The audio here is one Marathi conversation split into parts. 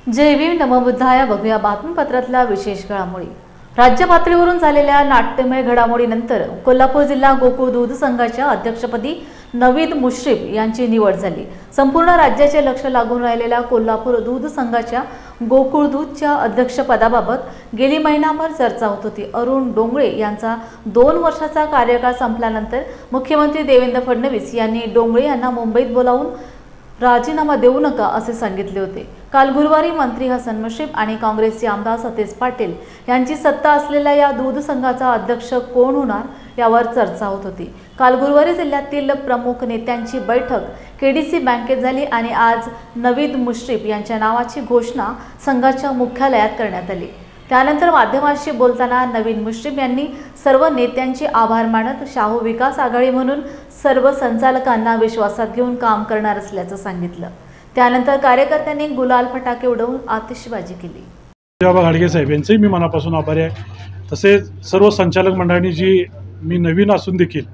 जय भीम नमो बुद्धाय. बघूया बातमीपत्रातल्या विशेष घडामोडी. राज्य पातळीवरून झालेल्या नाट्यमय घडामोडीनंतर कोल्हापूर जिल्हा गोकुळ दूध संघाच्या अध्यक्षपदी नवीद मुश्रीफ यांची निवड झाली. संपूर्ण राज्याचे लक्ष लागून राहिलेल्या कोल्हापूर दूध संघाच्या गोकुळ दूधच्या अध्यक्षपदाबाबत गेली महिनाभर चर्चा होत होती. अरुण डोंगळे यांचा 2 वर्षाचा कार्यकाळ संपल्यानंतर मुख्यमंत्री देवेंद्र फडणवीस यांनी डोंगळे यांना मुंबईत बोलावून राजीनामा देऊ नका असे सांगितले होते. काल गुरुवारी मंत्री हसन मुश्रीफ आणि काँग्रेसचे आमदार सतेज पाटील यांची सत्ता असलेल्या या दूध संघाचा अध्यक्ष कोण होणार यावर चर्चा होत होती. काल गुरुवारी जिल्ह्यातील प्रमुख नेत्यांची बैठक केडीसी बँकेत झाली आणि आज नवीद मुश्रीफ यांच्या नावाची घोषणा संघाच्या मुख्यालयात करण्यात आली. त्यानंतर माध्यमांशी बोलताना नवीद मुश्रीफ यांनी सर्व नेत्यांचे आभार मानत शाहू विकास आघाडी म्हणून सर्व संचालकांना विश्वासात घेऊन काम करणार असल्याचं सांगितलं. त्यानंतर कार्यकर्त्यांनी गुलाल फटाके उडवून आतिषबाजी केली. घाडगे साहेब यांचे मी मनापासून आभारी आहे. तसेच सर्व संचालक मंडळांनी जी मी नवीन असून देखील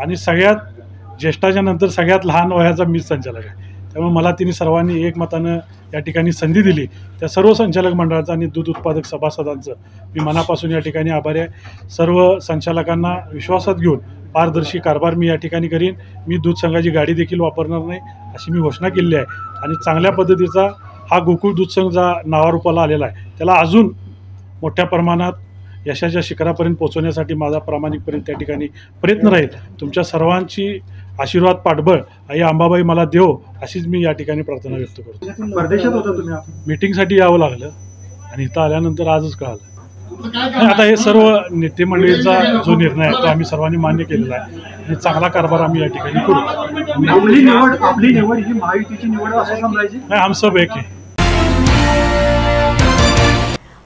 आणि सगळ्यात ज्येष्ठाच्या नंतर सगळ्यात लहान वयाचा मीच संचालक आहे, त्यामुळे मला तिने सर्वांनी एकमतानं या ठिकाणी संधी दिली. त्या सर्व संचालक मंडळाचं आणि दूध उत्पादक सभासदांचं मी मनापासून या ठिकाणी आभारी आहे. सर्व संचालकांना विश्वासात घेऊन पारदर्शी कारभार मी या ठिकाणी करीन. मी दूध संघाची गाडी देखील वापरणार नाही अशी मी घोषणा केली आहे. आणि चांगल्या पद्धतीचा हा गोकुळ दूध संघ जा नावारूपाला आलेला आहे, त्याला अजून मोठ्या प्रमाणात यशाच्या शिखरापर्यंत पोहोचवण्यासाठी माझा प्रामाणिकपणे त्या ठिकाणी प्रयत्न राहील. तुमच्या सर्वांची आशीर्वाद पाठबळ आई अंबाबाई मला देव अशीच मी या ठिकाणी प्रार्थना व्यक्त करतो. परदेशात होता तुम्ही, मीटिंगसाठी यावं लागलं आणि इथं आल्यानंतर आजच कळालं. आता हे सर्व नेते मंडळीचा जो निर्णय आहे तो आम्ही सर्वांनी मान्य केलेला आहे आणि चांगला कारभार आम्ही या ठिकाणी करू. आपली निवड ही महायुतीची निवड असं समजायची नाही, हम सब एक आहे.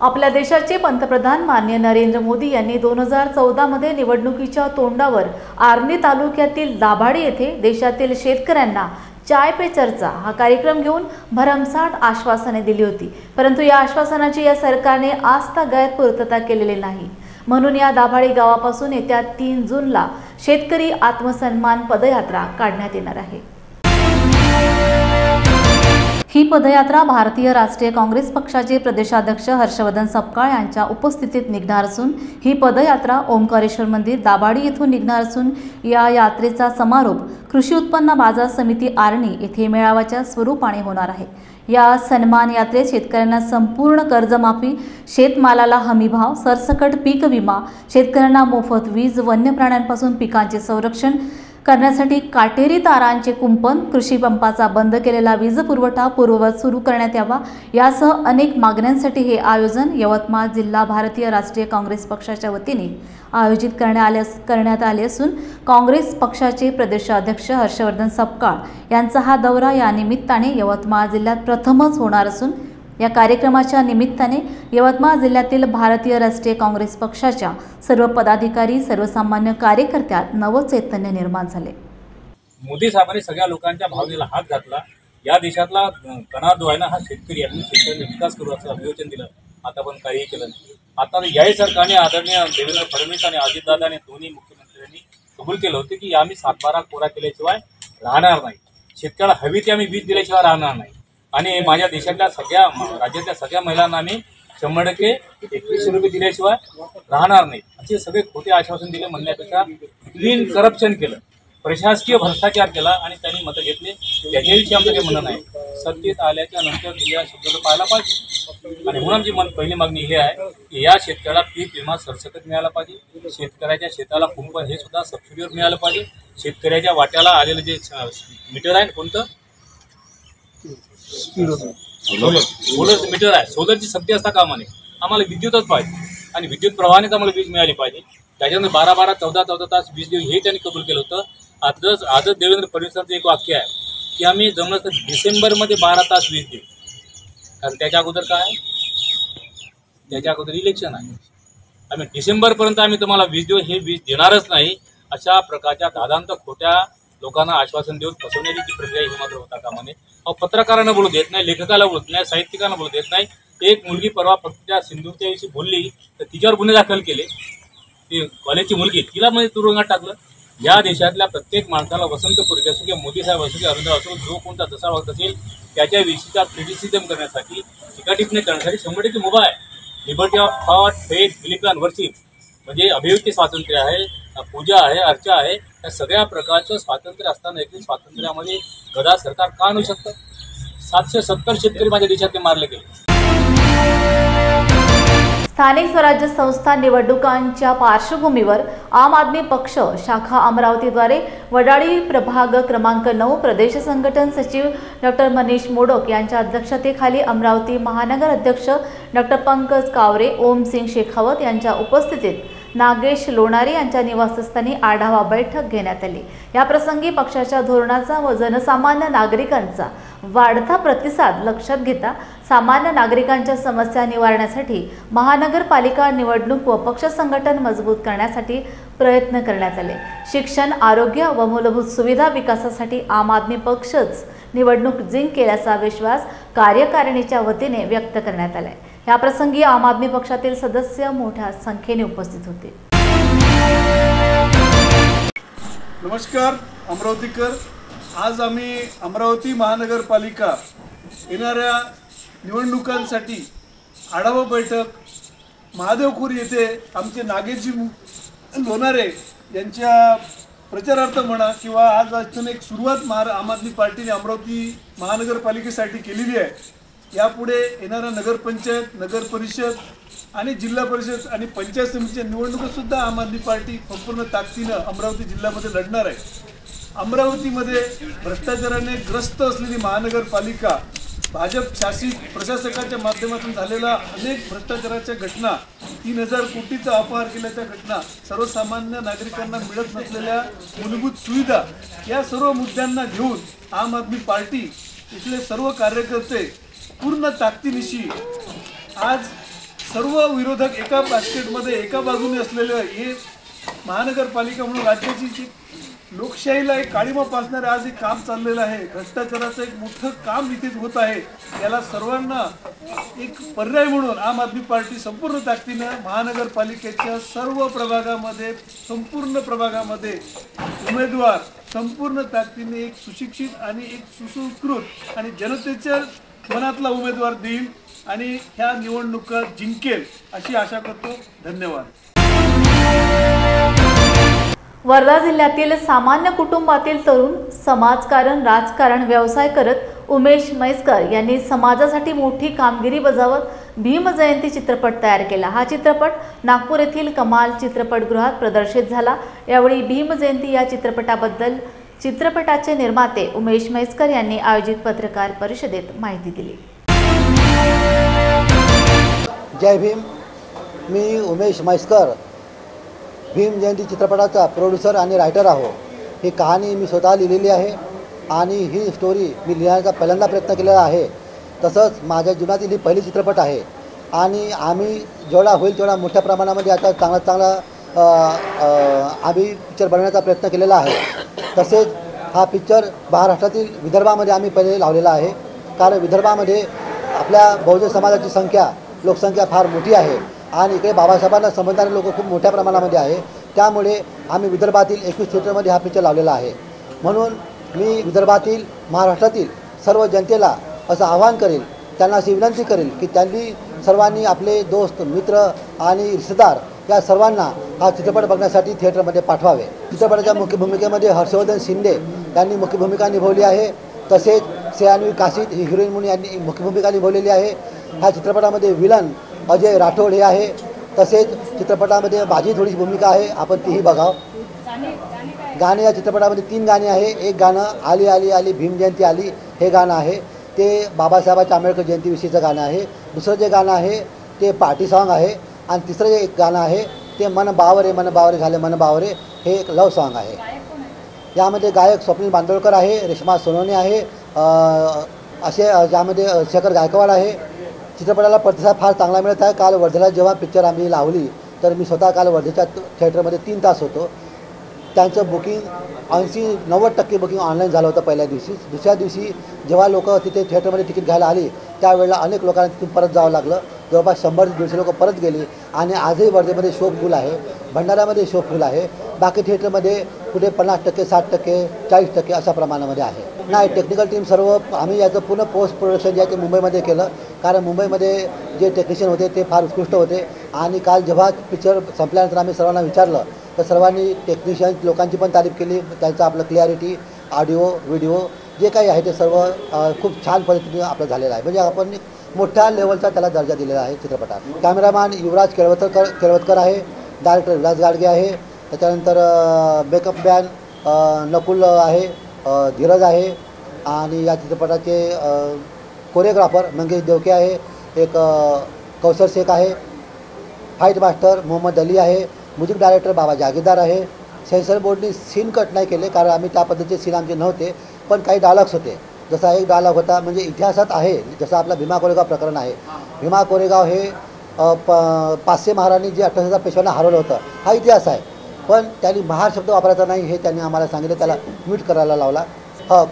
आपल्या देशाचे पंतप्रधान माननीय नरेंद्र मोदी यांनी 2014 मध्ये निवडणुकीच्या तोंडावर आर्णी तालुक्यातील दाभाडी येथे देशातील शेतकऱ्यांना चाय पे चर्चा हा कार्यक्रम घेऊन भरमसाठ आश्वासने दिली होती. परंतु या आश्वासनाची या सरकारने आजतागायत पूर्तता केलेली नाही. म्हणून या दाभाडी गावापासून येत्या 3 जूनला शेतकरी आत्मसन्मान पदयात्रा काढण्यात येणार आहे. ही पदयात्रा भारतीय राष्ट्रीय काँग्रेस पक्षाचे प्रदेशाध्यक्ष हर्षवर्धन सपकाळ यांच्या उपस्थितीत निघणार असून ही पदयात्रा ओंकारेश्वर मंदिर दाभाडी येथून निघणार असून या यात्रेचा समारोप कृषी उत्पन्न बाजार समिती आर्णी येथे मेळाव्याच्या स्वरूपाने होणार आहे. या सन्मान यात्रेत शेतकऱ्यांना संपूर्ण कर्जमाफी, शेतमालाला हमीभाव, सरसकट पीक विमा, शेतकऱ्यांना मोफत वीज, वन्य प्राण्यांपासून पिकांचे संरक्षण करण्यासाठी काटेरी तारांचे कुंपण, कृषी पंपाचा बंद केलेला वीज पुरवठा पूर्ववत सुरू करण्यात यावा यासह अनेक मागण्यांसाठी हे आयोजन यवतमाळ जिल्हा भारतीय राष्ट्रीय काँग्रेस पक्षाच्या वतीने आयोजित करण्यात आले असून काँग्रेस पक्षाचे प्रदेशाध्यक्ष हर्षवर्धन सपकाळ यांचा हा दौरा या निमित्ताने यवतमाळ जिल्ह्यात प्रथमच होणार असून या कार्यक्रमाच्या निमित्ताने यवतमाळ जिल्ह्यातील भारतीय राष्ट्रीय काँग्रेस पक्षाच्या सर्व पदाधिकारी, सर्वसामान्य कार्यकर्त्यात नवचैतन्य निर्माण झाले. मोदी साहेबांनी सगळ्या लोकांच्या भावनेला हात घातला. या देशातला कणा जो आहे ना हा शेतकरी आहे. शेतकऱ्यांचा विकास करू असं अभिवचन दिलं. आता पण काही केलं नाही. आता याही सरकारने आदरणीय देवेंद्र फडणवीस आणि अजितदादा दोन्ही मुख्यमंत्र्यांनी कबूल केलं होते की आम्ही 7-12 कोरा केल्याशिवाय राहणार नाही. शेतकऱ्याला हवी ते आम्ही वीज दिल्याशिवाय राहणार नाही. आणि माझ्या देशातल्या सगळ्या राज्यातल्या सगळ्या महिलांना आम्ही 100% 2100 रुपये दिल्याशिवाय राहणार नाही असे सगळे खोटे आश्वासन दिले. म्हणण्यापेक्षा क्लीन करप्शन केलं, प्रशासकीय भ्रष्टाचार केला आणि त्यांनी मतं घेतले. त्याच्याविषयी आमचं काही म्हणणं नाही. सत्तेत आल्याच्या नंतर दिलेला शब्द पाहायला पाहिजे. आणि म्हणून आमची पहिली मागणी ही आहे की या शेतकऱ्याला पीक विमा सरसकट मिळाला पाहिजे. शेतकऱ्याच्या शेताला कुंपण हे सुद्धा सबसिडीवर मिळालं पाहिजे. शेतकऱ्याच्या वाट्याला आलेलं जे मीटर आहे कोणतं सोलर मीटर आहे, सोलरची सक्ती असता कामा नये. आम्हाला विद्युतच पाहिजे आणि विद्युत प्रवाहानेच आम्हाला वीज मिळाली पाहिजे. त्याच्यानंतर 12-12, 14-14 तास वीज देऊ हे त्यांनी कबूल केलं होतं. आजच देवेंद्र फडणवीसांचं एक वाक्य आहे की आम्ही जमलं तर डिसेंबरमध्ये 12 तास वीज देऊ. कारण त्याच्या अगोदर काय, त्याच्या अगोदर इलेक्शन आहे. आम्ही डिसेंबरपर्यंत आम्ही तुम्हाला वीज देऊ, हे वीज देणारच नाही अशा प्रकारच्या दादांत खोट्या लोकांना आश्वासन देऊन फसवण्याची ती प्रक्रिया ही मात्र होता कामा नये. पत्रकारांना बोलू देत नाही, लेखकाला बोलत नाही, साहित्यिकांना बोलू देत नाही. एक मुलगी परवा फक्त त्या सिंधूच्या विषयी बोलली तर तिच्यावर गुन्हे दाखल केले. ती कॉलेजची मुलगी, तिला म्हणजे तुरुंगात टाकलं. या देशातल्या प्रत्येक माणसाला वसंत पुरेल असो किंवा मोदी साहेब असो किंवा अरविंद असो जो कोणता जसा वागत असेल त्याच्याविषयीचा क्रिटिसिझम करण्यासाठी टीकाटिप्पणी करण्यासाठी 100% मुभा आहे. Liberty of thought, faith, belief and worship म्हणजे अभिव्यक्ती स्वातंत्र्य आहे, पूजा आहे, अर्चा आहे. या सगळ्या प्रकारचं स्वातंत्र्य असताना देखील स्वातंत्र्यामध्ये गदा सरकार का आणू शकतं? 770 शेतकरी माझ्या देशातले मारले गेले. स्थानिक स्वराज्य संस्था निवडणुकांच्या पार्श्वभूमीवर आम आदमी पक्ष शाखा अमरावतीद्वारे वडाळी प्रभाग क्रमांक 9 प्रदेश संघटन सचिव डॉक्टर मनीष मोडक यांच्या अध्यक्षतेखाली अमरावती महानगर अध्यक्ष डॉक्टर पंकज कावरे, ओमसिंग शेखावत यांच्या उपस्थितीत नागेश लोणारे यांच्या निवासस्थानी आढावा बैठक घेण्यात आली. या प्रसंगी पक्षाच्या धोरणाचा व जनसामान्य नागरिकांचा वाढता प्रतिसाद लक्षात घेता सामान्य नागरिकांच्या समस्या निवारण्यासाठी महानगरपालिका निवडणूक व पक्ष संघटन मजबूत करण्यासाठी प्रयत्न करण्यात आले. शिक्षण, आरोग्य व मूलभूत सुविधा विकासासाठी आम आदमी पक्षच निवडणूक जिंकेल असा विश्वास कार्यकारिणीच्या वतीने व्यक्त करण्यात आला. या प्रसंगी आम आदमी पक्षातील सदस्य मोठ्या संख्येने उपस्थित होते. नमस्कार अमरावतीकर. आज आम्ही अमरावती महानगरपालिका येणाऱ्या निवडणुकांसाठी आढावा बैठक महादेवखुरी येथे आमचे नागेशजी लोणारे यांच्या प्रचारार्थ म्हणा किंवा आज इथून एक सुरुवात आम आदमी पार्टीने अमरावती महानगरपालिकेसाठी केलेली आहे. यापुढे येणाऱ्या नगरपंचायत, नगर परिषद आणि जिल्हा परिषद आणि पंचायत समितीच्या निवडणुकासुद्धा आम आदमी पार्टी संपूर्ण ताकदीनं अमरावती जिल्ह्यामध्ये लढणार आहे. अमरावतीमध्ये भ्रष्टाचाराने ग्रस्त असलेली महानगरपालिका, भाजप शासित प्रशासकाच्या माध्यमातून झालेल्या अनेक भ्रष्टाचाराच्या घटना, 3000 कोटीचा अपहार केल्याच्या घटना, सर्वसामान्य नागरिकांना मिळत नसलेल्या मूलभूत सुविधा, या सर्व मुद्द्यांना घेऊन आम आदमी पार्टी इथले सर्व कार्यकर्ते पूर्ण ताकदीनिशी आज सर्व विरोधक एका बास्केटमध्ये एका बाजूने असलेले हे महानगरपालिका म्हणून राज्याची जी लोकशाहीला एक काळीमा पासणारे आज एक काम चाललेलं आहे. भ्रष्टाचाराचं एक मोठं काम इथे होत आहे. याला सर्वांना एक पर्याय म्हणून आम आदमी पार्टी संपूर्ण ताकदीनं महानगरपालिकेच्या सर्व प्रभागामध्ये, संपूर्ण प्रभागामध्ये उमेदवार संपूर्ण ताकदीने एक सुशिक्षित आणि एक सुसंस्कृत आणि जनतेच्या मनातला उमेदवार देईल आणि ह्या निवडणुका जिंकेल अशी आशा करतो. धन्यवाद. वर्धा जिल्ह्यातील सामान्य कुटुंबातील तरुण समाजकारण, राजकारण, व्यवसाय करत उमेश म्हैसकर यांनी समाजासाठी मोठी कामगिरी बजावत भीम जयंती चित्रपट तयार केला. हा चित्रपट नागपूर येथील कमाल चित्रपटगृहात प्रदर्शित झाला. यावेळी भीम जयंती या चित्रपटाबद्दल चित्रपटाचे निर्माते उमेश म्हैसकर यांनी आयोजित पत्रकार परिषदेत माहिती दिली. जय भीम. मी उमेश म्हैसकर भीम जयंती चित्रपटाचा प्रोड्युसर आणि रायटर आहो. ही कहाणी मी स्वतः लिहिलेली आहे आणि ही स्टोरी मी लिहिण्याचा पहिल्यांदा प्रयत्न केलेला आहे. तसंच माझ्या जीवनातील ही पहिली चित्रपट आहे आणि आम्ही जेवढा होईल तेवढा मोठ्या प्रमाणामध्ये आता चांगला आम्ही पिक्चर बनवण्याचा प्रयत्न केलेला आहे. तसेच हा पिक्चर महाराष्ट्रातील विदर्भामध्ये आम्ही पहिले लावलेला आहे. कारण विदर्भामध्ये आपल्या बहुजन समाजाची लोकसंख्या फार मोठी आहे आणि इकडे बाबासाहेबांना समजणारे लोक खूप मोठ्या प्रमाणामध्ये आहे. त्यामुळे आम्ही विदर्भातील 21 थिएटरमध्ये हा पिक्चर लावलेला आहे. म्हणून मी विदर्भातील, महाराष्ट्रातील सर्व जनतेला असं आवाहन करेल, त्यांना अशी विनंती करेल की त्यांनी सर्वांनी आपले दोस्त, मित्र आणि रिश्तेदार या सर्वांना हा चित्रपट बघण्यासाठी थिएटरमध्ये पाठवावे. चित्रपटाच्या मुख्य भूमिकेमध्ये हर्षवर्धन शिंदे यांनी मुख्य भूमिका निभावली आहे. तसेच सयान्वी काशीद ही हिरोईन म्हणून यांनी मुख्य भूमिका निभावलेली आहे. ह्या चित्रपटामध्ये विलन अजय राठोड हे आहे. तसेच चित्रपटामध्ये माझी थोडीशी भूमिका आहे, आपण तीही बघावं. गाणे या चित्रपटामध्ये 3 गाणी आहे. एक गाणं आली आली आली भीम जयंती आली हे गाणं आहे, ते बाबासाहेबांच्या आंबेडकर जयंतीविषयीचं गाणं आहे. दुसरं जे गाणं आहे ते पार्टी सॉन्ग आहे आणि तिसरं जे गाणं आहे ते मन बावरे झाले मन बावरे हे एक लव सॉन्ग आहे. यामध्ये गायक स्वप्नील बांदोळकर आहे, रेश्मा सोनवणे आहे, असे ज्यामध्ये शेखर गायकवाड आहे. चित्रपटाला प्रतिसाद फार चांगला मिळत आहे. काल वर्धेला जेव्हा पिक्चर आम्ही लावली तर मी स्वतः काल वर्धेच्या थिएटरमध्ये 3 तास होतो. त्यांचं बुकिंग 80-90% बुकिंग ऑनलाईन झालं होतं पहिल्या दिवशी. दुसऱ्या दिवशी जेव्हा लोक तिथे थिएटरमध्ये तिकीट घ्यायला आली त्यावेळेला अनेक लोकांना तिथून परत जावं लागलं. जवळपास 100-150 लोक परत गेली आणि आजही वर्धेमध्ये शो फुल आहे, भंडाऱ्यामध्ये शो फुल आहे. बाकी थिएटरमध्ये कुठे 50%, 60%, 40% अशा प्रमाणामध्ये आहे. नाही, टेक्निकल टीम सर्व आम्ही याचं पुन्हा पोस्ट प्रोडक्शन जे आहे ते मुंबईमध्ये केलं, कारण मुंबईमध्ये जे टेक्निशियन होते ते फार उत्कृष्ट होते. आणि काल जेव्हा पिक्चर संपल्यानंतर आम्ही सर्वांना विचारलं तर सर्वांनी टेक्निशियन लोकांची पण तारीफ केली. त्यांचं आपलं क्लॅरिटी, ऑडिओ, व्हिडिओ जे काही आहे ते सर्व खूप छान पद्धतीने आपलं झालेलं आहे. म्हणजे आपण मोठ्या लेवलचा त्याला दर्जा दिलेला आहे चित्रपटात. कॅमेरामॅन युवराज केळवतकर आहे, डायरेक्टर विलास गाडगे आहे, त्याच्यानंतर मेकअप मॅन नकुल आहे, धीरज आहे आणि या चित्रपटाचे कोरिओग्राफर मंगेश देवके आहे, एक कौसर शेख आहे, फाईट मास्टर मोहम्मद अली आहे, म्युझिक डायरेक्टर बाबा जागीरदार आहे. सेन्सर बोर्डनी सीन कट नाही केले कारण आम्ही त्या पद्धतीचे सीन आमचे नव्हते, पण काही डायलॉग्स होते. जसा एक डायलॉग होता म्हणजे इतिहासात आहे, जसं आपलं भीमा कोरेगाव प्रकरण आहे. भीमा कोरेगाव हे पाचशे महाराणी जे 28,000 पेशव्यांना हरवलं होतं हा इतिहास आहे, पण त्यांनी महार शब्द वापरायचा नाही हे त्यांनी आम्हाला सांगितलं, त्याला म्यूट करायला लावला.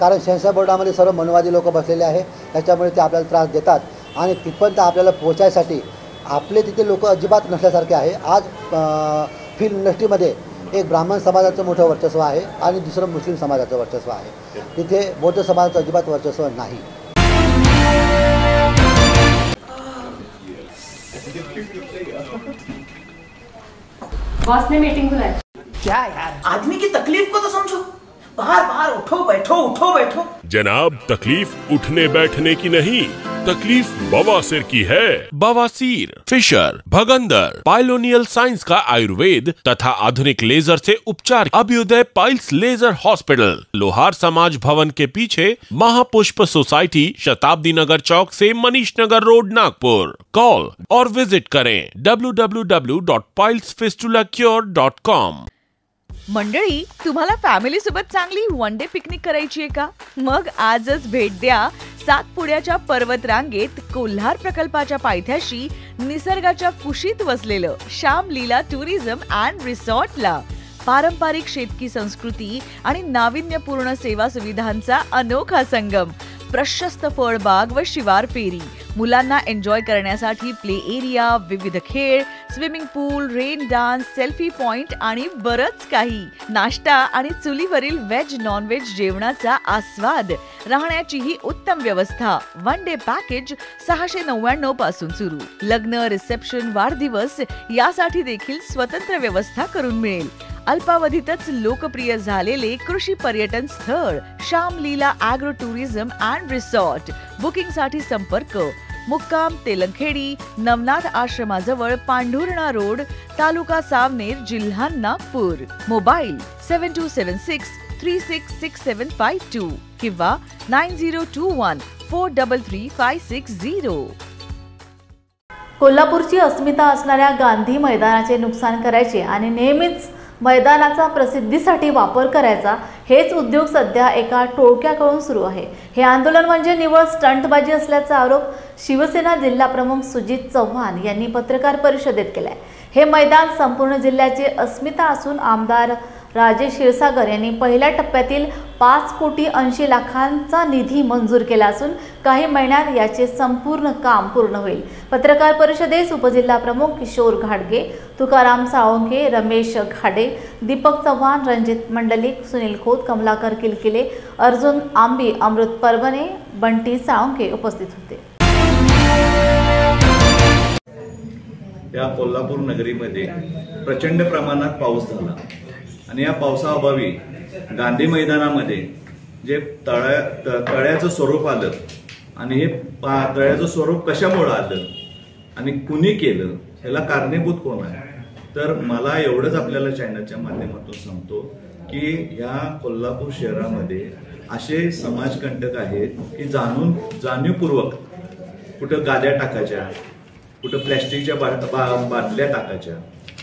कारण सेन्सर बोर्डामध्ये सर्व मनोवादी लोक बसलेले आहे, त्याच्यामुळे ते आपल्याला त्रास देतात आणि तिथपर्यंत आपल्याला पोहोचायसाठी आपले तिथे लोक अजिबात नसल्यासारखे आहे. आज फिल्म इंडस्ट्रीमध्ये एक ब्राह्मण समाजाचं मोठं वर्चस्व आहे आणि दुसरं मुस्लिम समाजाचं वर्चस्व आहे. तिथे बौद्ध समाजाचं अजिबात वर्चस्व नाही. बॉस ने मीटिंग बुलाई. क्या यार, आदमी की तकलीफ को तो समझो. बाहर बाहर उठो बैठो. जनाब, तकलीफ उठने बैठने की नहीं, तकलीफ बवासीर की है. बवासीर, फिशर, भगंदर, पाइलोनियल साइंस का आयुर्वेद तथा आधुनिक लेजर से उपचार. अभ्युदय पाइल्स लेजर हॉस्पिटल, लोहार समाज भवन के पीछे, महापुष्प सोसाइटी, शताब्दी नगर चौक से मनीष नगर रोड, नागपुर. कॉल और विजिट करें www.pilesfistulacure.com. मंडळी, तुम्हाला फॅमिली सोबत चांगली वन डे पिकनिक करायची आहे का? मग आजच भेट द्या सातपुड्याच्या पर्वत रांगेत कोल्हार प्रकल्पाच्या पायथ्याशी निसर्गाच्या कुशीत वसलेलं श्याम लीला टुरिझम अँड रिसॉर्टला. पारंपरिक शेतकी संस्कृती आणि नाविन्यपूर्ण सेवा सुविधांचा अनोखा संगम. प्रशस्त फळबाग व शिवार फेरी, मुलांना एन्जॉय करण्यासाठी प्ले एरिया, विविध खेळ, स्विमिंग पूल, रेन डान्स, सेल्फी पॉइंट आणि बरंच काही. नाश्ता आणि चुलीवरील व्हेज नॉन व्हेज जेवणाचा आस्वाद. राहण्याची ही उत्तम व्यवस्था. वन डे पॅकेज 699 पासून सुरू. लग्न, रिसेप्शन, वाढदिवस यासाठी देखील स्वतंत्र व्यवस्था करून मिळेल. अल्पावधीतच लोकप्रिय झालेले कृषी पर्यटन स्थळ श्याम लीला ॲग्रो टुरिझम अँड रिसॉर्ट. बुकिंगसाठी संपर्क मुक्काम तेलंखेडी, नवनाथ आश्रमाजवळ, पांढुर्णा रोड, तालुका सावनेर, जिल्हा नागपूर. मोबाईल 7276366752 किंवा 9021433560. कोल्हापूरची अस्मिता असणाऱ्या गांधी मैदानाचे नुकसान करायचे आणि नेहमीच मैदानाचा प्रसिद्धीसाठी वापर करायचा, हेच उद्योग सध्या एका टोळक्याकडून सुरू आहे. हे आंदोलन म्हणजे निव्वळ स्टंटबाजी असल्याचा आरोप शिवसेना जिल्हाप्रमुख सुजित चव्हाण यांनी पत्रकार परिषदेत केलाय. हे मैदान संपूर्ण जिल्ह्याची अस्मिता असून आमदार राजेश क्षीरसागर यांनी पहिल्या टप्प्यातील 5,80,00,000 निधी मंजूर केला असून काही महिन्यात याचे संपूर्ण काम पूर्ण होईल. पत्रकार परिषदेस उपजिल्हाप्रमुख किशोर घाडगे, तुकाराम साळुंखे, रमेश घाडे, दीपक चव्हाण, रणजित मंडलिक, सुनील खोत, कमलाकर किलकिले, अर्जुन आंबी, अमृत परभणे, बंटी साळुंखे उपस्थित होते. या कोल्हापूर नगरीमध्ये प्रचंड प्रमाणात पाऊस झाला आणि या पावसाअभावी गांधी मैदानामध्ये जे तळ्याचं स्वरूप आलं आणि हे तळ्याचं स्वरूप कशामुळे आलं आणि कुणी केलं, ह्याला कारणीभूत कोण आहे? तर मला एवढंच आपल्याला चॅनलच्या माध्यमातून सांगतो की या कोल्हापूर शहरामध्ये असे समाजकंटक आहेत की जाणीवपूर्वक कुठं गाद्या टाकायच्या, कुठं प्लॅस्टिकच्या बाटल्या टाकायच्या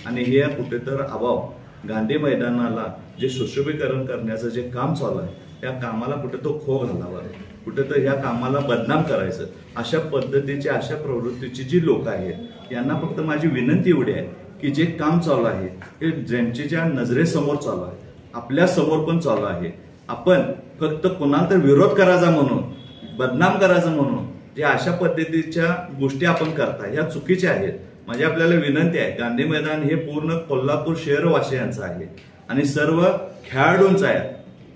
आणि हे कुठे तर अभाव गांधी मैदानाला जे सुशोभीकरण करण्याचं जे काम चालू आहे त्या कामाला कुठे तो खो घालावा, कुठे तर या कामाला बदनाम करायचं, अशा पद्धतीची अशा प्रवृत्तीची जी लोक आहेत यांना फक्त माझी विनंती एवढी आहे की जे काम चालू आहे हे ज्यांच्या नजरेसमोर चालू आहे, आपल्या समोर पण चालू आहे, आपण फक्त कोणाला तर विरोध करायचा म्हणून, बदनाम करायचं म्हणून जे अशा पद्धतीच्या गोष्टी आपण करता ह्या चुकीच्या आहेत. माझी आपल्याला विनंती आहे, गांधी मैदान हे पूर्ण कोल्हापूर शहरवासियांचं आहे आणि सर्व खेळाडूंचं आहे,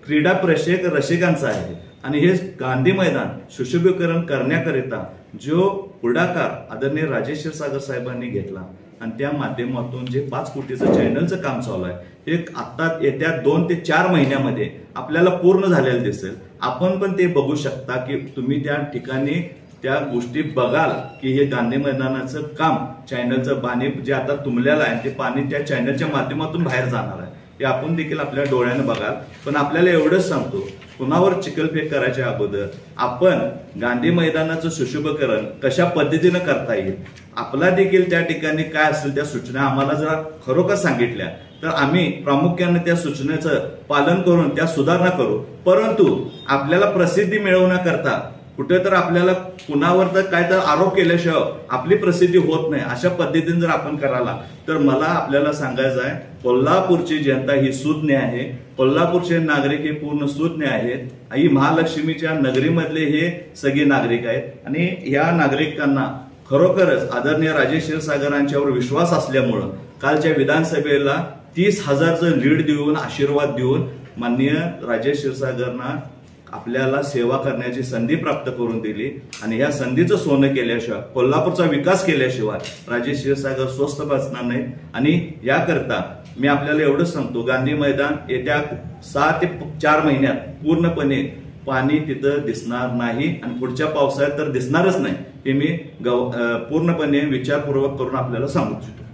क्रीडा रसिकांचं आहे आणि हे गांधी मैदान सुशोभीकरण करण्याकरिता जो पुढाकार आदरणीय राजेश क्षीरसागर साहेबांनी घेतला आणि त्या माध्यमातून जे 5 कोटीचं चॅनलचं काम चालू आहे, हे आता येत्या 2 ते 4 महिन्यामध्ये आपल्याला पूर्ण झालेलं दिसेल. आपण पण ते बघू शकता की तुम्ही त्या ठिकाणी त्या गोष्टी बघाल की हे गांधी मैदानाचं काम, चॅनलचं पाणी जे आता तुंबलेलं आहे ते पाणी त्या चॅनलच्या माध्यमातून बाहेर जाणार आहे, हे आपण देखील आपल्या डोळ्यानं बघाल. पण आपल्याला एवढंच सांगतो, कुणावर चिखलफेक करायच्या अगोदर आपण गांधी मैदानाचं सुशोभीकरण कशा पद्धतीनं करता येईल, आपला देखील त्या ठिकाणी काय असेल त्या सूचना आम्हाला जर खरोखर सांगितल्या तर आम्ही प्रामुख्याने त्या सूचनेचं पालन करून त्या सुधारणा करू. परंतु आपल्याला प्रसिद्धी मिळवण्याकरता कुठे तर आपल्याला कुणावर तर काय तर आरोप केल्याशिवाय आपली प्रसिद्धी होत नाही, अशा पद्धतीने जर आपण करायला तर मला आपल्याला सांगायचं आहे, कोल्हापूरची जनता ही सुज्ञ आहे, कोल्हापूरचे नागरिक हे पूर्ण सुज्ञ आहेत. आई महालक्ष्मीच्या नगरीमधले हे सगळे नागरिक आहेत आणि या नागरिकांना खरोखरच आदरणीय राजेश क्षीरसागरांच्यावर विश्वास असल्यामुळं कालच्या विधानसभेला 30,000चं लीड देऊन आशीर्वाद देऊन माननीय राजेश क्षीरसागरांना आपल्याला सेवा करण्याची संधी प्राप्त करून दिली आणि या संधीचं सोनं केल्याशिवाय, कोल्हापूरचा विकास केल्याशिवाय राजेश क्षीरसागर स्वस्थ बसणार नाहीत. आणि याकरता मी आपल्याला एवढंच सांगतो, गांधी मैदान येत्या 6 ते 4 महिन्यात पूर्णपणे पाणी तिथं दिसणार नाही आणि पुढच्या पावसाळ्यात तर दिसणारच नाही, हे मी पूर्णपणे विचारपूर्वक करून आपल्याला सांगू इच्छितो.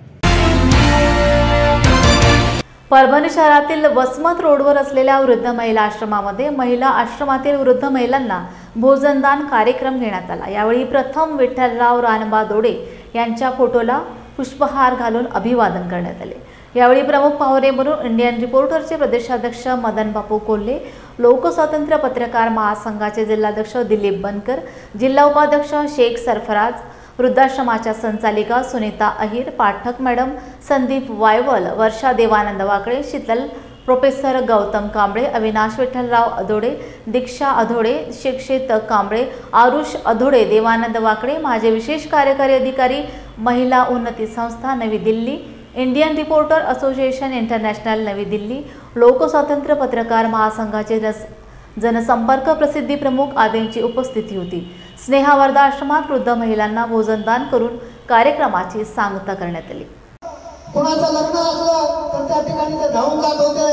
परभणी शहरातील वसमत रोडवर असलेल्या वृद्ध महिला आश्रमामध्ये महिला आश्रमातील वृद्ध महिलांना भोजनदान कार्यक्रम घेण्यात आला. यावेळी प्रथम विठ्ठलराव रानबा दोडे यांच्या फोटोला पुष्पहार घालून अभिवादन करण्यात आले. यावेळी प्रमुख पाहुणे म्हणून इंडियन रिपोर्टरचे प्रदेशाध्यक्ष मदन बापू कोल्हे, लोकस्वातंत्र्य पत्रकार महासंघाचे जिल्हाध्यक्ष दिलीप बनकर, जिल्हा उपाध्यक्ष शेख सरफराज, वृद्धाश्रमाच्या संचालिका सुनीता अहिर, पाठक मॅडम संदीप वायवल, वर्षा देवानंद वाकळे, शीतल, प्रोफेसर गौतम कांबळे, अविनाश विठ्ठलराव अधोडे, दीक्षा अधोडे, शिक्षित कांबळे, आरुष अधोडे, देवानंद वाकळे, माझे विशेष कार्यकारी अधिकारी, महिला उन्नती संस्था नवी Delhi, Indian reporter association international नवी दिल्ली, लोकस्वातंत्र्य पत्रकार महासंघाचे जनसंपर्क प्रसिद्धी प्रमुख आदींची उपस्थिती होती. स्नेहावर्धा आश्रमात वृद्ध महिलांना भोजनदान करून कार्यक्रमाची सांगता करण्यात आली. कोणाचं लग्न असलं तर त्या ठिकाणी ते धावून जात होते.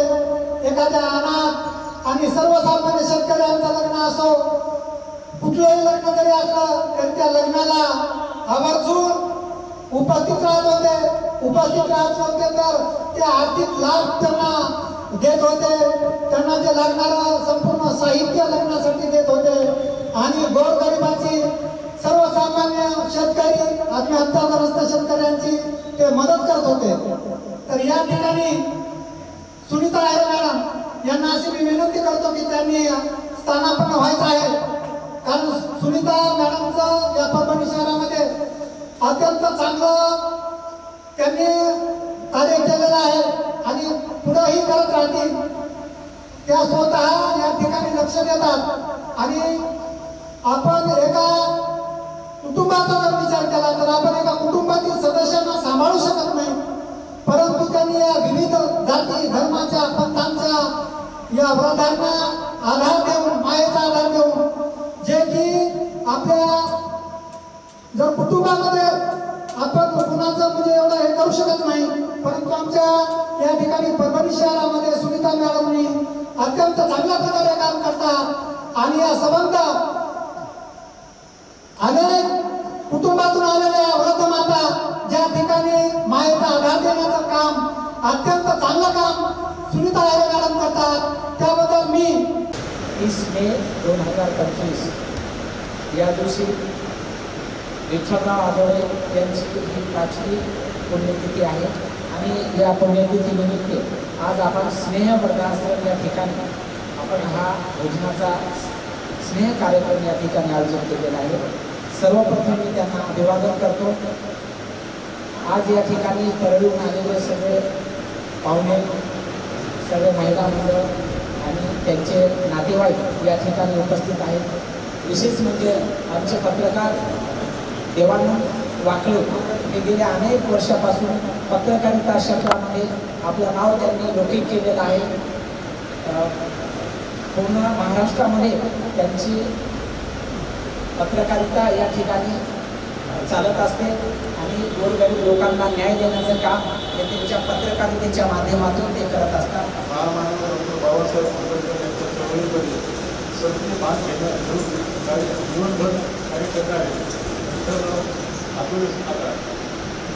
एखाद्या अनाथ आणि सर्वसामान्य शेतकऱ्यांचं लग्न असो, कुठलंही लग्न जरी असलं तरी त्या लग्नाला आवर्जून उपस्थित राहत होते. उपस्थित राहत नव्हते तर ते आर्थिक लाभ त्यांना देत होते. त्यांना जे लागणारं संपूर्ण साहित्य लग्नासाठी देत होते आणि गोरगरिबांची, सर्वसामान्य शेतकरी, आत्महत्याग्रस्त शेतकऱ्यांची ते मदत करत होते. तर या ठिकाणी सुनीता अहिर मॅडम यांना अशी मी विनंती करतो की त्यांनी स्थानापन्न व्हायचं आहे. कारण सुनीता मॅडमचं या परभणी शहरामध्ये अत्यंत चांगलं त्यांनी कार्य केलेलं आहे आणि पुढेही करत राहतील. त्या स्वतः या ठिकाणी लक्ष देतात आणि आपण एका कुटुंबाचा जर विचार केला तर आपण एका कुटुंबातील सदस्यांना सांभाळू शकत नाही, परंतु त्यांनी या विविध जाती धर्माच्या पंथांच्या या वृद्धांना आधार देऊन, मायेचा आधार देऊन, जे की आपल्या जर कुटुंबामध्ये आपण कुणाचं म्हणजे एवढं हे करू शकत नाही, परंतु आमच्या या ठिकाणी परभणी शहरामध्ये सुनीता मॅडमनी अत्यंत चांगल्या प्रकारे काम करतात आणि या संबंध अनेक कुटुंबातून आलेल्या वृद्ध माता ज्या ठिकाणी मायेचा आधार देण्याचं काम, अत्यंत चांगलं काम सुनीता अहिर मॅडम करतात. त्याबद्दल मी 30 मे 2025 या दिवशी विठ्ठलराव आढळे यांची ही 5वी पुण्यतिथी आहे आणि या पुण्यतिथीनिमित्त आज आपण स्नेह वृद्धाश्रम या ठिकाणी आपण हा भोजनाचा स्नेह कार्यक्रम या ठिकाणी आयोजित केलेला आहे. सर्वप्रथम मी त्यांना अभिवादन करतो. आज या ठिकाणी परळीहून आलेले सगळे पाहुणे, सगळे महिला मंडळ आणि त्यांचे नातेवाईक या ठिकाणी उपस्थित आहेत. विशेष म्हणजे आमचे पत्रकार देवानंद वाकळे हे गेल्या अनेक वर्षापासून पत्रकारिता क्षेत्रामध्ये आपलं नाव त्यांनी लौकिक केलेलं आहे. पूर्ण महाराष्ट्रामध्ये त्यांची पत्रकारिता या ठिकाणी चालत असते आणि गोरगरीब लोकांना न्याय देण्याचं काम हे त्यांच्या पत्रकारितेच्या माध्यमातून ते करत असतात. महामानव डॉक्टर बाबासाहेब आंबेडकर यांच्या चळवळीमध्ये सक्रिय भाग घेऊन जीवनभर कार्य करणारे तर अतुल आता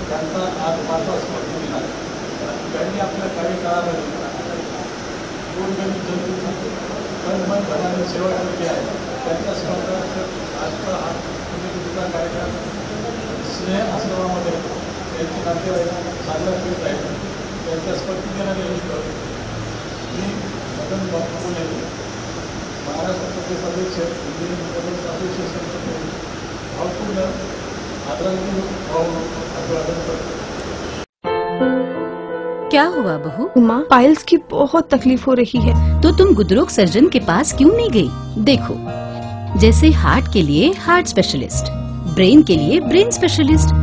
त्यांचा आज 5वा स्मृती दिन आहे. त्यांनी आपल्या कार्यकाळामध्ये गोरगरीब जनतेची तन-मन धनाने सेवा केली आहे. त्यांच्या स्मरणार्थ आजचा हा पुण्यतिथीचा कार्यक्रम स्नेह आश्रमामध्ये त्यांचे नातेवाईक साजरा करीत आहेत. त्यांच्या स्मृती दिनानिमित्त मी मदन बापुले महाराष्ट्र प्रदेश अध्यक्ष इंडियन प्रदेश असोसिएशनचे भावपूर्ण आदरांजली अभिवादन करतो. क्या हुआ बहू? माँ, पाइल्स की बहुत तकलीफ हो रही है. तो तुम गुदरोग सर्जन के पास क्यों नहीं गई? देखो, जैसे हार्ट के लिए हार्ट स्पेशलिस्ट, ब्रेन के लिए ब्रेन स्पेशलिस्ट,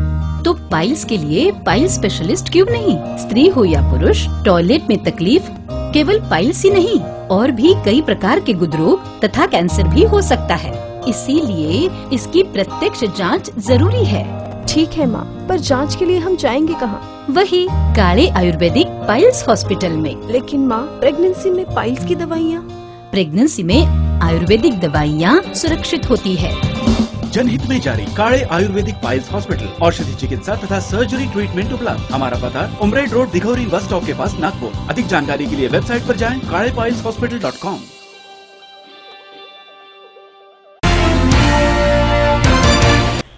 तो पाइल्स के लिए पाइल स्पेशलिस्ट क्यों नहीं? स्त्री हो या पुरुष, टॉयलेट में तकलीफ केवल पाइल्स ही नहीं, और भी कई प्रकार के गुदरोग तथा कैंसर भी हो सकता है. इसीलिए इसकी प्रत्यक्ष जांच जरूरी है. ठीक है माँ, पर जांच के लिए हम जाएंगे कहाँ? वही काले आयुर्वेदिक पाइल्स हॉस्पिटल में. लेकिन माँ, प्रेगनेंसी में पाइल्स की दवाइयाँ? प्रेगनेंसी में आयुर्वेदिक दवाइयाँ सुरक्षित होती है. जनहित में जारी काले आयुर्वेदिक पाइल्स हॉस्पिटल, औषधि चिकित्सा तथा सर्जरी ट्रीटमेंट उपलब्ध. हमारा पता उमरेड रोड, दिघौरी बस स्टॉप के पास, नागपुर. अधिक जानकारी के लिए वेबसाइट पर जाएं kalepailshospital.com.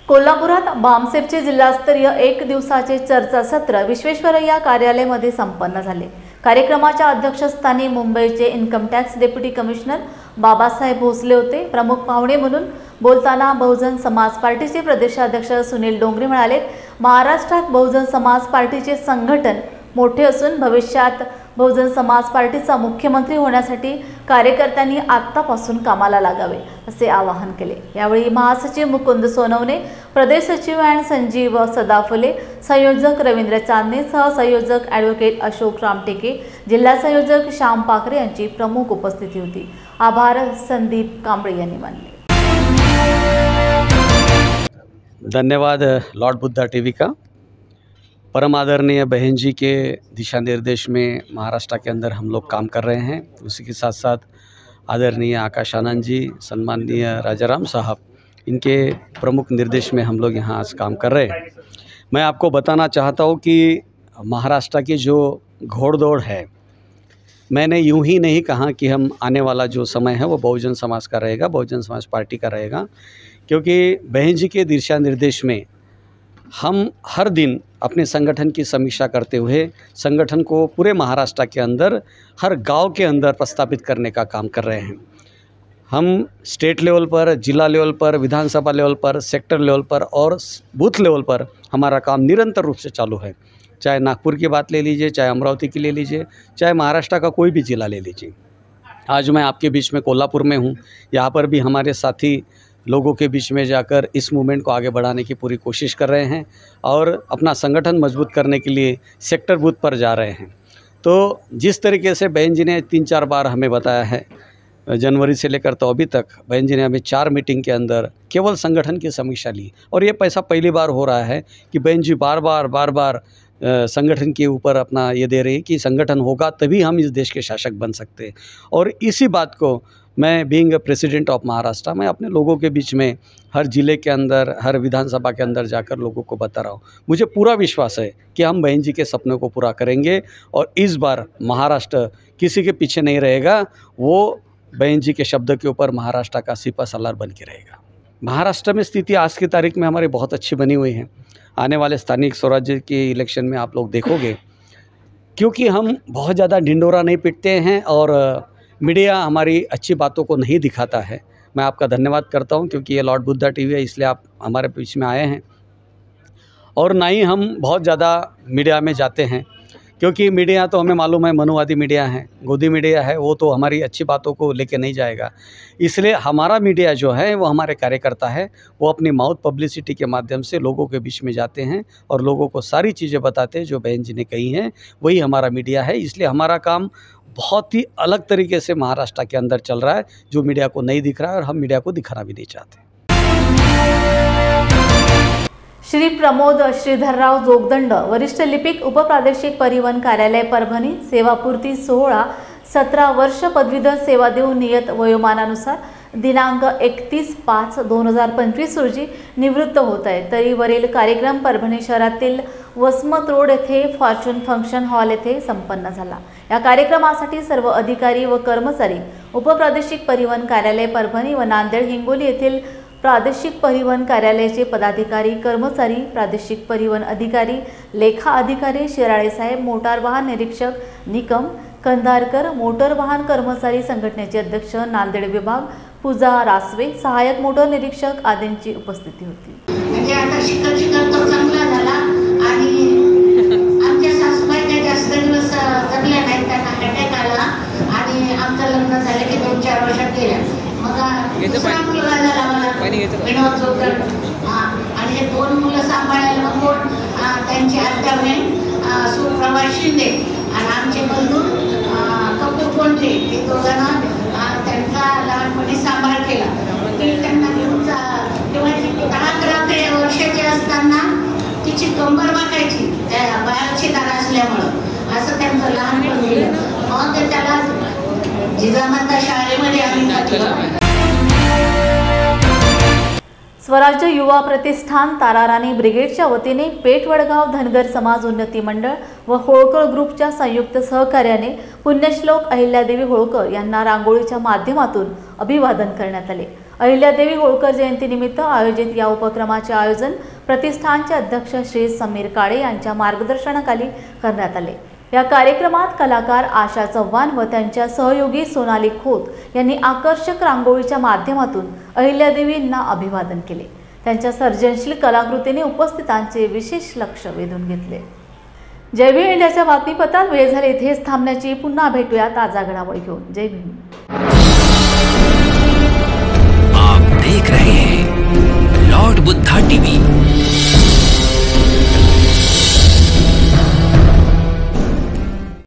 कोल्हापुरात बामसेफचे जिल्हास्तरीय 1 दिवसाचे चर्चासत्र विश्वेश्वरय्या कार्यालयामध्ये संपन्न झाले. कार्यक्रमाच्या अध्यक्षस्थानी मुंबईचे income tax deputy commissioner Babasaheb Bhosle होते. प्रमुख पाहुणे म्हणून बोलताना बहुजन समाज पार्टीचे प्रदेशाध्यक्ष सुनील डोंगरे म्हणाले, महाराष्ट्रात बहुजन समाज पार्टीचे संघटन मोठे असून भविष्यात बहुजन समाज पार्टीचा मुख्यमंत्री होण्यासाठी कार्यकर्त्यांनी आत्तापासून कामाला लागावे असे आवाहन केले. यावेळी महासचिव मुकुंद सोनवणे, प्रदेश सचिव आणि संजीव सदाफुले, संयोजक रवींद्र चांदणे, सहसंयोजक ॲडव्होकेट अशोक रामटेके, जिल्हा संयोजक श्याम पाखरे यांची प्रमुख उपस्थिती होती. आभार संदीप कांबळे यांनी मानले. धन्यवाद लॉर्ड बुद्धा टीवी का. परम आदरणीय बहन जी के दिशा निर्देश में महाराष्ट्र के अंदर हम लोग काम कर रहे हैं. उसी के साथ साथ आदरणीय आकाश आनंद जी, सम्माननीय राजाराम साहब, इनके प्रमुख निर्देश में हम लोग यहाँ आज काम कर रहे हैं. मैं आपको बताना चाहता हूँ कि महाराष्ट्र की जो घोड़दौड़ है, मैंने यूं ही नहीं कहा कि हम आने वाला जो समय है वो बहुजन समाज का रहेगा, बहुजन समाज पार्टी का रहेगा, क्योंकि बहन जी के दिशा निर्देश में हम हर दिन अपने संगठन की समीक्षा करते हुए संगठन को पूरे महाराष्ट्र के अंदर हर गांव के अंदर प्रस्थापित करने का काम कर रहे हैं. हम स्टेट लेवल पर, जिला लेवल पर, विधानसभा लेवल पर, सेक्टर लेवल पर और बूथ लेवल पर हमारा काम निरंतर रूप से चालू है. चाहे नागपुर की बात ले लीजिए, चाहे अमरावती की ले लीजिए, चाहे महाराष्ट्र का कोई भी ज़िला ले लीजिए. आज मैं आपके बीच में कोल्हापुर में हूँ. यहाँ पर भी हमारे साथी लोगों के बीच में जाकर इस मूवमेंट को आगे बढ़ाने की पूरी कोशिश कर रहे हैं और अपना संगठन मजबूत करने के लिए सेक्टर बूथ पर जा रहे हैं. तो जिस तरीके से बहन जी ने 3-4 बार हमें बताया है, जनवरी से लेकर तो अभी तक बहन जी ने हमें 4 मीटिंग के अंदर केवल संगठन की समीक्षा ली. और ये पैसा पहली बार हो रहा है कि बहन जी बार बार संगठन के ऊपर अपना ये दे रही है कि संगठन होगा तभी हम इस देश के शासक बन सकते हैं. और इसी बात को मैं बीइंग प्रेसिडेंट ऑफ महाराष्ट्र, मैं अपने लोगों के बीच में हर ज़िले के अंदर, हर विधानसभा के अंदर जाकर लोगों को बता रहा हूँ. मुझे पूरा विश्वास है कि हम बहन जी के सपनों को पूरा करेंगे और इस बार महाराष्ट्र किसी के पीछे नहीं रहेगा. वो बहन जी के शब्द के ऊपर महाराष्ट्र का सिपा सलार बन के रहेगा. महाराष्ट्र में स्थिति आज की तारीख में हमारी बहुत अच्छी बनी हुई है. आने वाले स्थानीय स्वराज्य के इलेक्शन में आप लोग देखोगे, क्योंकि हम बहुत ज़्यादा ढिंडोरा नहीं पीटते हैं और मीडिया हमारी अच्छी बातों को नहीं दिखाता है. मैं आपका धन्यवाद करता हूं, क्योंकि ये लॉर्ड बुद्धा टीवी है, इसलिए आप हमारे बीच में आए हैं. और ना ही हम बहुत ज़्यादा मीडिया में जाते हैं, क्योंकि मीडिया तो हमें मालूम है मनुवादी मीडिया है, गोदी मीडिया है, वो तो हमारी अच्छी बातों को लेके नहीं जाएगा। इसलिए हमारा मीडिया जो है वो हमारे कार्यकर्ता है, वो अपनी माउथ पब्लिसिटी के माध्यम से लोगों के बीच में जाते हैं और लोगों को सारी चीज़ें बताते हैं जो बहन जी ने कही हैं, वही हमारा मीडिया है। इसलिए हमारा काम बहुत ही अलग तरीके से महाराष्ट्र के अंदर चल रहा है, जो मीडिया को नहीं दिख रहा है और हम मीडिया को दिखाना भी नहीं चाहते। श्री प्रमोद श्रीधरराव जोगदंड, वरिष्ठ लिपिक, उपप्रादेशिक परिवहन कार्यालय परभणी, सेवापूर्ती सोहळा 17 वर्ष पदवीधर सेवा देऊन नियत वयोमानानुसार दिनांक 31/5/2025 रोजी निवृत्त होत आहे। तरी वरील कार्यक्रम परभणी शहरातील वसमत रोड येथे फॉर्च्यून फंक्शन हॉल येथे संपन्न झाला। या कार्यक्रमासाठी सर्व अधिकारी व कर्मचारी, उपप्रादेशिक परिवहन कार्यालय परभणी व नांदेड हिंगोली येथील प्रादेशिक परिवहन कार्यालयाचे पदाधिकारी, कर्मचारी, प्रादेशिक परिवहन अधिकारी, लेखा अधिकारी, शिराळे साहेब, मोटार वाहन निरीक्षक निकम कंधारकर, मोटर वाहन कर्मचारी संघटनेचे अध्यक्ष नांदेड विभाग पूजा रासवे, सहाय्यक मोटर निरीक्षक आदींची उपस्थिती होती। म्हणजे आता शिकत तो चांगला झाला आणि आमच्या सासूबाई काही जास्त दिवस जगल्या नाहीत, त्यांना अटॅक आला आणि आमचं लग्न झालं की 2-4 वर्षात गेल्या। मग दुसरा मुलगा झाला मला, विनोद जोगदंड, आणि हे 2 मुलं सांभाळायला कोण, त्यांची आत्या बहीण सुप्रभा शिंदे आणि आमचे बंधू कपूर कोंडे, ते दोघांना त्यांचा लहानपणी सांभाळ केला। त्यांना घेऊन तेव्हा 10-11 वर्षाची असताना तिची कंबर वाकायची, बाळाची दार असल्यामुळं असं त्यांचं लहानपण गेलं। मग त्याला जिजामाता शाळेमध्ये आम्ही घातलं। स्वराज्य युवा प्रतिष्ठान ताराराणी ब्रिगेडच्या वतीने पेठ वडगाव धनगर समाज उन्नती मंडळ व होळकर ग्रुपच्या संयुक्त सहकार्याने पुण्यश्लोक अहिल्यादेवी होळकर यांना रांगोळीच्या माध्यमातून अभिवादन करण्यात आले। अहिल्यादेवी होळकर जयंतीनिमित्त आयोजित या उपक्रमाचे आयोजन प्रतिष्ठानचे अध्यक्ष श्री समीर काळे यांच्या मार्गदर्शनाखाली करण्यात आले। या कार्यक्रमात कलाकार आशा चव्हाण व त्यांच्या सहयोगी सोनाली खोत यांनी आकर्षक रांगोळीच्या माध्यमातून अहिल्यादेवींना अभिवादन केले। त्यांच्या सर्जनशील कलाकृतीने उपस्थितांचे विशेष लक्ष वेधून घेतले। जय भीम इंडियाच्या बातमीपत्रात वेळ झाली इथेच थांबण्याची। पुन्हा भेटूया ताजा घडामोडी घेऊन। जय भीम। आप देख रहे हैं लॉर्ड बुद्धा टीवी।